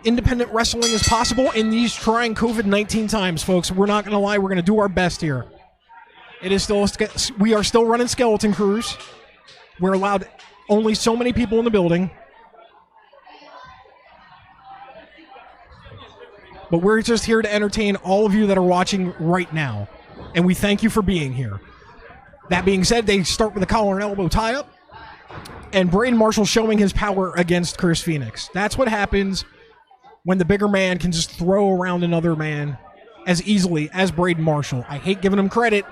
independent wrestling as possible in these trying COVID-19 times, folks. We're not going to lie. We're going to do our best here. It is still we are still running skeleton crews. We're allowed only so many people in the building. But we're just here to entertain all of you that are watching right now. And we thank you for being here. That being said, they start with a collar and elbow tie-up. And Brayden Marshall showing his power against Chris Phoenix. That's what happens when the bigger man can just throw around another man as easily as Brayden Marshall. I hate giving him credit,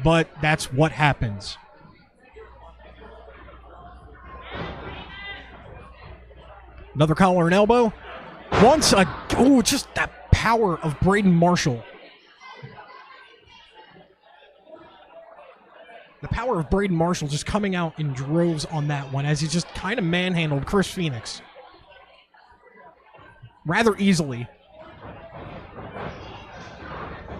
but that's what happens. Another collar and elbow. Just that power of Brayden Marshall. The power of Brayden Marshall just coming out in droves on that one as he just kind of manhandled Chris Phoenix rather easily.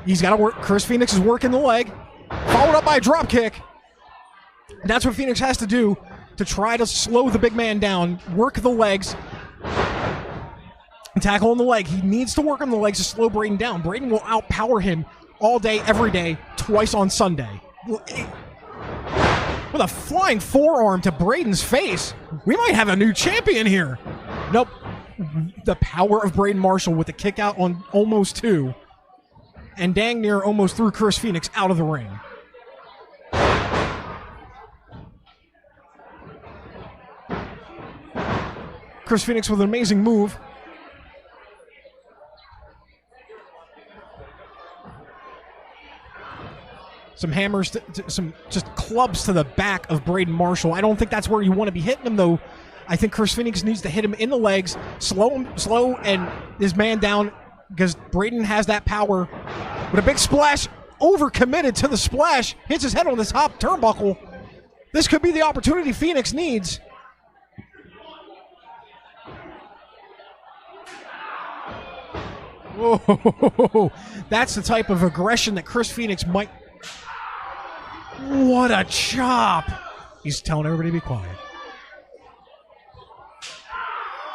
He's got to work. Chris Phoenix is working the leg, followed up by a drop kick. And that's what Phoenix has to do to try to slow the big man down, work the legs, and tackle on the leg. He needs to work on the legs to slow Brayden down. Brayden will outpower him all day, every day, twice on Sunday. With a flying forearm to Brayden's face, we might have a new champion here. Nope. The power of Brayden Marshall with a kick out on almost two. And dang near almost threw Chris Phoenix out of the ring. Chris Phoenix with an amazing move. Some hammers, some just clubs to the back of Brayden Marshall. I don't think that's where you want to be hitting him, though. I think Chris Phoenix needs to hit him in the legs, slow and his man down, because Brayden has that power. With a big splash, overcommitted to the splash, hits his head on the top turnbuckle. This could be the opportunity Phoenix needs. Whoa, that's the type of aggression that Chris Phoenix might... What a chop! He's telling everybody to be quiet.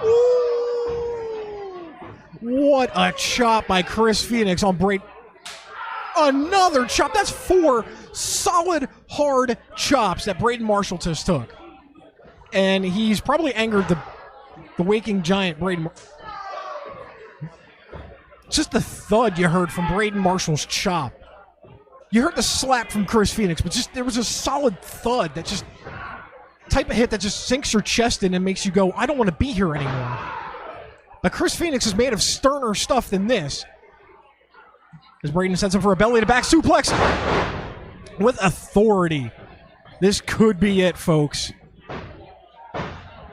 Ooh. What a chop by Chris Phoenix on Brayden. Another chop. That's 4 solid, hard chops that Brayden Marshall just took. And he's probably angered the waking giant Brayden. Just the thud you heard from Brayden Marshall's chop. You heard the slap from Chris Phoenix, but just there was a solid thud that just type of hit that just sinks your chest in and makes you go, I don't want to be here anymore. But Chris Phoenix is made of sterner stuff than this. As Brayden sets him for a belly to back suplex with authority. This could be it, folks.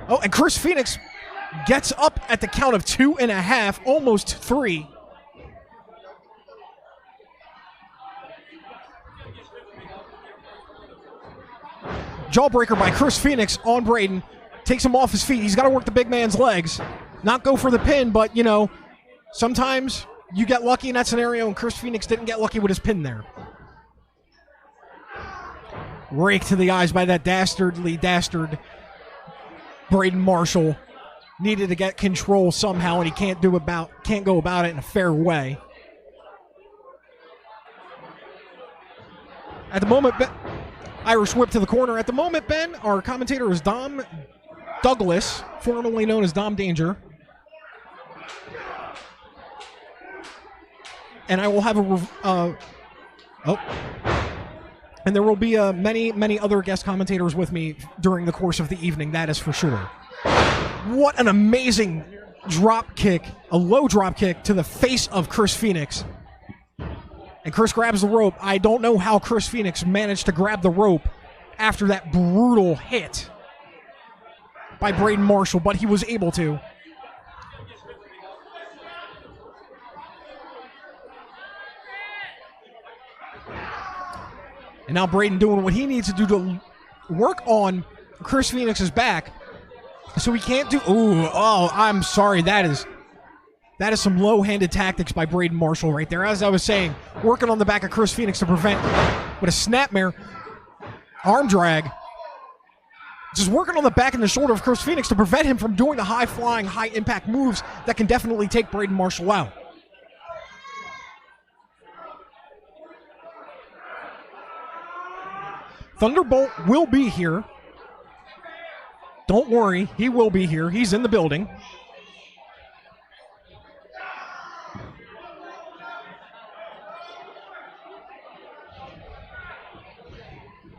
Oh, and Chris Phoenix gets up at the count of 2.5, almost 3. Jawbreaker by Chris Phoenix on Brayden. Takes him off his feet. He's got to work the big man's legs. Not go for the pin, but, you know, sometimes you get lucky in that scenario, and Chris Phoenix didn't get lucky with his pin there. Rake to the eyes by that dastard Brayden Marshall. Needed to get control somehow, and he can't go about it in a fair way. At the moment, Irish whip to the corner. At the moment, Ben, our commentator is Dom Douglas, formerly known as Dom Danger. And I will have and there will be many other guest commentators with me during the course of the evening, that is for sure. What an amazing drop kick, a low drop kick to the face of Chris Phoenix. And Chris grabs the rope. I don't know how Chris Phoenix managed to grab the rope after that brutal hit by Brayden Marshall, but he was able to. And now Brayden doing what he needs to do to work on Chris Phoenix's back. So he can't do... I'm sorry. That is some low-handed tactics by Brayden Marshall right there. As I was saying, working on the back of Chris Phoenix to prevent with a snapmare arm drag. Just working on the back and the shoulder of Chris Phoenix to prevent him from doing the high-flying, high-impact moves that can definitely take Brayden Marshall out. Thunderbolt will be here. Don't worry, he will be here. He's in the building.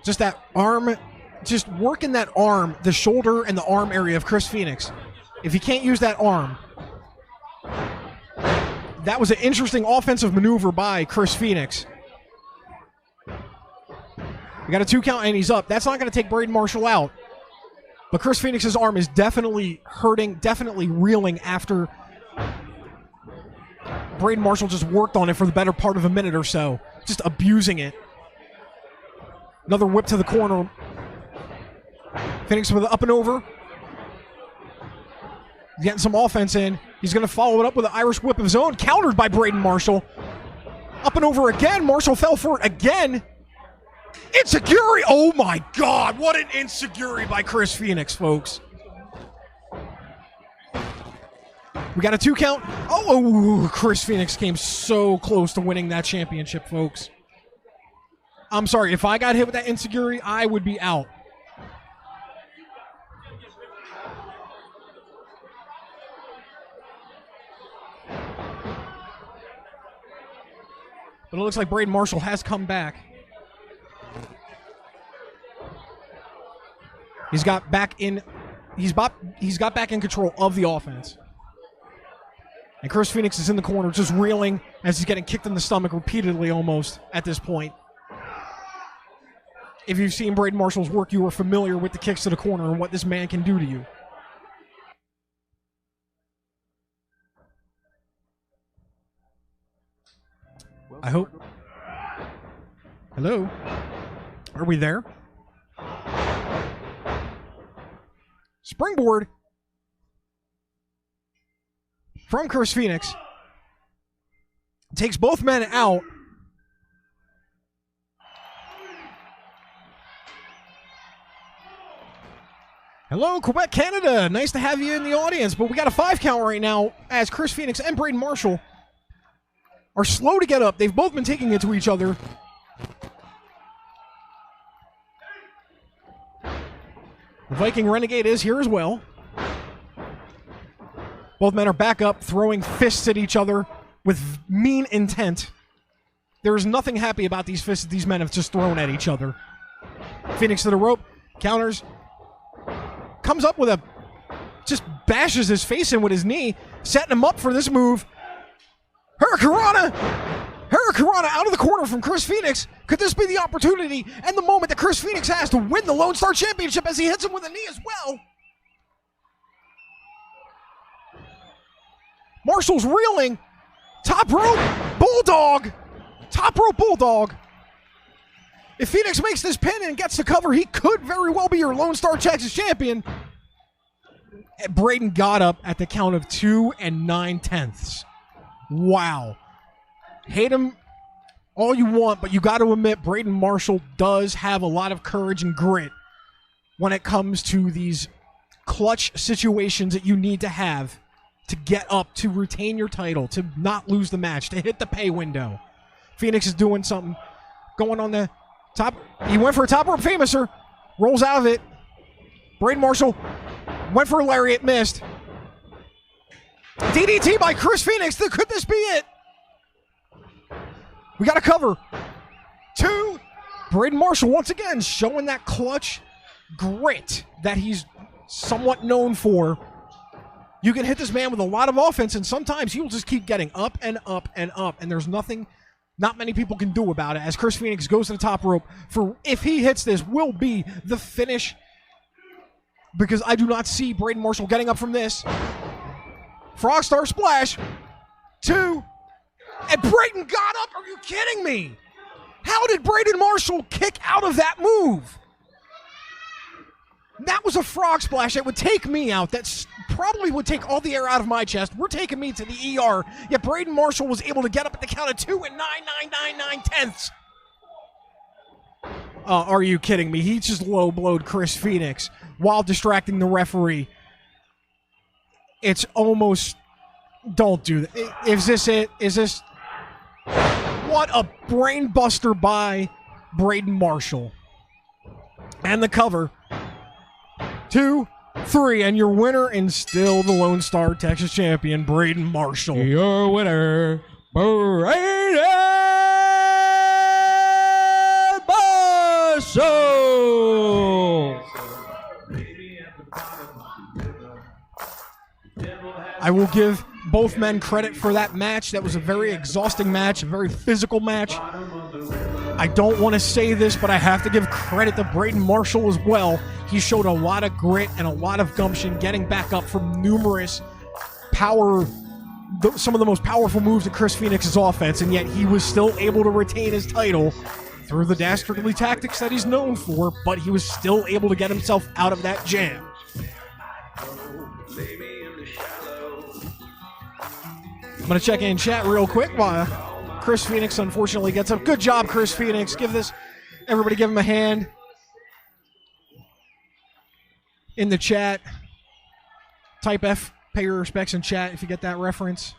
Just that arm, just working that arm, the shoulder and the arm area of Chris Phoenix. If he can't use that arm, that was an interesting offensive maneuver by Chris Phoenix. We got a 2 count and he's up. That's not going to take Brayden Marshall out. But Chris Phoenix's arm is definitely hurting, definitely reeling after Brayden Marshall just worked on it for the better part of a minute or so. Just abusing it. Another whip to the corner. Phoenix with an up and over. Getting some offense in. He's going to follow it up with an Irish whip of his own, countered by Brayden Marshall. Up and over again. Marshall fell for it again. Insecurity! Oh my God, what an insecurity by Chris Phoenix, folks. We got a 2 count. Oh, Chris Phoenix came so close to winning that championship, folks. I'm sorry, if I got hit with that insecurity, I would be out. But it looks like Brayden Marshall has come back. He's got back in control of the offense. And Chris Phoenix is in the corner just reeling as he's getting kicked in the stomach repeatedly almost at this point. If you've seen Brayden Marshall's work, you are familiar with the kicks to the corner and what this man can do to you. I hope. Hello? Are we there? Springboard from Chris Phoenix. Takes both men out. Hello, Quebec, Canada. Nice to have you in the audience, but we got a 5 count right now as Chris Phoenix and Brayden Marshall are slow to get up. They've both been taking it to each other. The Viking Renegade is here as well. Both men are back up, throwing fists at each other with mean intent. There is nothing happy about these fists that these men have just thrown at each other. Phoenix to the rope, counters, comes up with a, just bashes his face in with his knee, setting him up for this move. Hurricanrana out of the corner from Chris Phoenix. Could this be the opportunity and the moment that Chris Phoenix has to win the Lone Star Championship as he hits him with a knee as well? Marshall's reeling. Top rope bulldog. Top rope bulldog. If Phoenix makes this pin and gets the cover, he could very well be your Lone Star Texas champion. And Brayden got up at the count of 2 9/10. Wow. Hate him all you want, but you got to admit Brayden Marshall does have a lot of courage and grit when it comes to these clutch situations that you need to have to get up, to retain your title, to not lose the match, to hit the pay window. Phoenix is doing something. Going on the top. He went for a top rope famouser. Rolls out of it. Brayden Marshall went for a lariat, missed. DDT by Chris Phoenix. Could this be it? We got a cover. 2. Brayden Marshall once again showing that clutch grit that he's somewhat known for. You can hit this man with a lot of offense, and sometimes he will just keep getting up and up and up, and there's nothing not many people can do about it as Chris Phoenix goes to the top rope for, if he hits this, will be the finish, because I do not see Brayden Marshall getting up from this. Frog Star Splash. 2. And Brayden got up. Are you kidding me? How did Brayden Marshall kick out of that move? That was a frog splash that would take me out. That probably would take all the air out of my chest. We're taking me to the ER. Yet Brayden Marshall was able to get up at the count of 2 9/9/9/10. Are you kidding me? He just low-blowed Chris Phoenix while distracting the referee. It's almost... Don't do that. Is this it? Is this... What a brain buster by Brayden Marshall. And the cover. 2, 3, and your winner and still the Lone Star Texas champion, Brayden Marshall. Your winner, Brayden Marshall. I will give both men credit for that match. That was a very exhausting match, a very physical match. I don't want to say this, but I have to give credit to Brayden Marshall as well. He showed a lot of grit and a lot of gumption getting back up from numerous some of the most powerful moves in Chris Phoenix's offense, and yet he was still able to retain his title through the dastardly tactics that he's known for, but he was still able to get himself out of that jam. I'm going to check in chat real quick while Chris Phoenix unfortunately gets up. Good job, Chris Phoenix. Everybody give him a hand in the chat. Type F, pay your respects in chat if you get that reference.